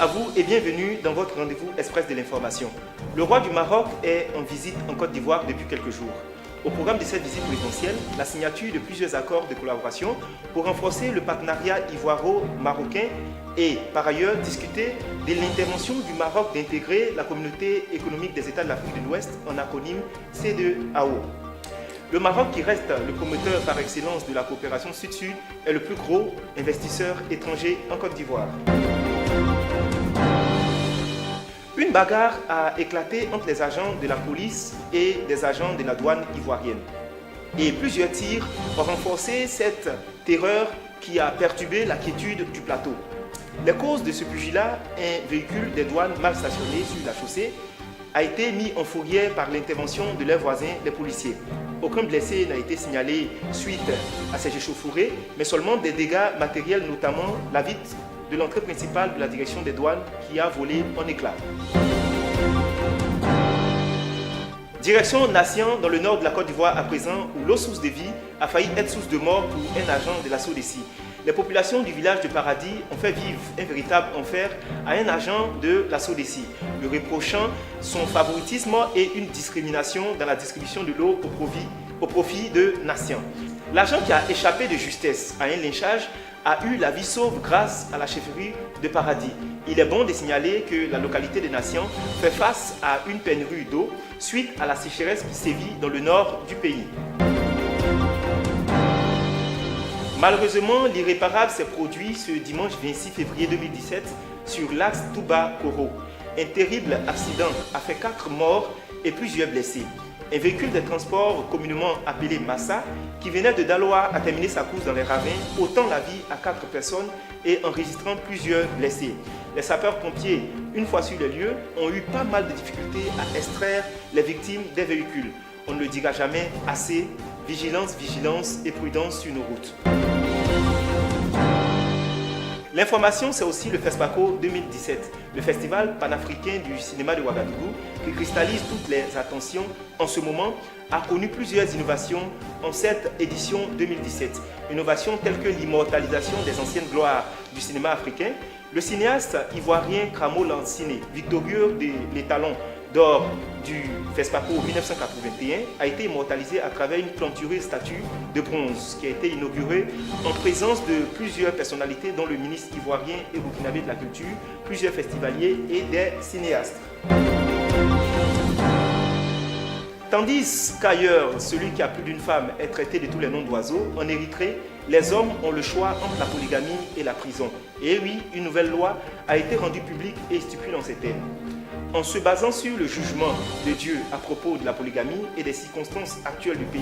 à vous et bienvenue dans votre rendez-vous express de l'information. Le roi du Maroc est en visite en Côte d'Ivoire depuis quelques jours. Au programme de cette visite présidentielle, la signature de plusieurs accords de collaboration pour renforcer le partenariat ivoiro-marocain et par ailleurs discuter de l'intervention du Maroc d'intégrer la communauté économique des États de l'Afrique de l'Ouest en acronyme CEDEAO. Le Maroc, qui reste le promoteur par excellence de la coopération sud-sud, est le plus gros investisseur étranger en Côte d'Ivoire. Une bagarre a éclaté entre les agents de la police et des agents de la douane ivoirienne. Et plusieurs tirs ont renforcé cette terreur qui a perturbé la quiétude du plateau. Les causes de ce pugilat, un véhicule des douanes mal stationné sur la chaussée, a été mis en fourrière par l'intervention de leurs voisins, les policiers. Aucun blessé n'a été signalé suite à ces échauffourées, mais seulement des dégâts matériels, notamment la vitre de l'entrée principale de la direction des douanes qui a volé en éclats. Direction Nation, dans le nord de la Côte d'Ivoire à présent, où l'eau source de vie a failli être source de mort pour un agent de la SODECI. Les populations du village de Paradis ont fait vivre un véritable enfer à un agent de la SODECI, lui reprochant son favoritisme et une discrimination dans la distribution de l'eau au profit de Nation. L'agent qui a échappé de justesse à un lynchage a eu la vie sauve grâce à la chefferie de Paradis. Il est bon de signaler que la localité de Nation fait face à une pénurie d'eau suite à la sécheresse qui sévit dans le nord du pays. Malheureusement, l'irréparable s'est produit ce dimanche 26 février 2017 sur l'axe Touba-Koro. Un terrible accident a fait 4 morts et plusieurs blessés. Un véhicule de transport communément appelé Massa, qui venait de Daloa, a terminé sa course dans les ravins, ôtant la vie à 4 personnes et enregistrant plusieurs blessés. Les sapeurs-pompiers, une fois sur les lieux, ont eu pas mal de difficultés à extraire les victimes des véhicules. On ne le dira jamais assez, vigilance, vigilance et prudence sur nos routes. L'information, c'est aussi le FESPACO 2017, le festival panafricain du cinéma de Ouagadougou, qui cristallise toutes les attentions en ce moment, a connu plusieurs innovations en cette édition 2017. Innovations telles que l'immortalisation des anciennes gloires du cinéma africain. Le cinéaste ivoirien Kramo Lanciné, victorieux des talons d'or du FESPACO 1981, a été immortalisé à travers une plantureuse statue de bronze qui a été inaugurée en présence de plusieurs personnalités dont le ministre ivoirien et burkinabé de la culture, plusieurs festivaliers et des cinéastes. Tandis qu'ailleurs, celui qui a plus d'une femme est traité de tous les noms d'oiseaux, en Érythrée, les hommes ont le choix entre la polygamie et la prison. Et oui, une nouvelle loi a été rendue publique et stipule en ces termes. En se basant sur le jugement de Dieu à propos de la polygamie et des circonstances actuelles du pays,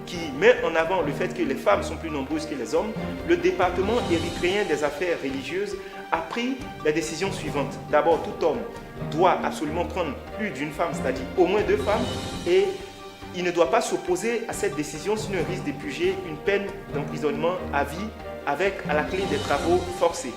qui met en avant le fait que les femmes sont plus nombreuses que les hommes, le département érythréen des affaires religieuses a pris la décision suivante. D'abord, tout homme doit absolument prendre plus d'une femme, c'est-à-dire au moins 2 femmes, et il ne doit pas s'opposer à cette décision, sinon il risque de purger une peine d'emprisonnement à vie avec à la clé des travaux forcés.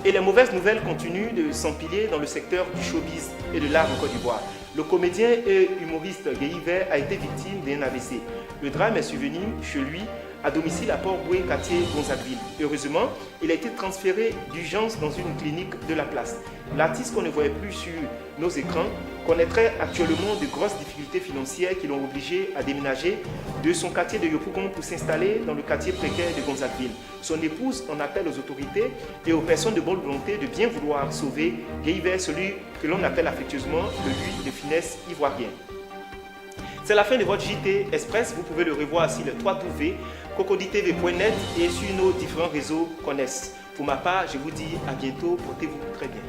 Et les mauvaises nouvelles continuent de s'empiler dans le secteur du showbiz et de l'art en Côte d'Ivoire. Le comédien et humoriste Guéhiver a été victime d'un AVC. Le drame est survenu chez lui, à domicile à Port-Boué, quartier Gonzagueville. Heureusement, il a été transféré d'urgence dans une clinique de la place. L'artiste qu'on ne voyait plus sur nos écrans connaîtrait actuellement de grosses difficultés financières qui l'ont obligé à déménager de son quartier de Yopougon pour s'installer dans le quartier précaire de Gonzagueville. Son épouse en appelle aux autorités et aux personnes de bonne volonté de bien vouloir sauver Guéhiver, celui que l'on appelle affectueusement le lui de finesse ivoirien. C'est la fin de votre JT Express. Vous pouvez le revoir sur le www.cocoditv.net et sur nos différents réseaux Connaisse. Pour ma part, je vous dis à bientôt. Portez-vous très bien.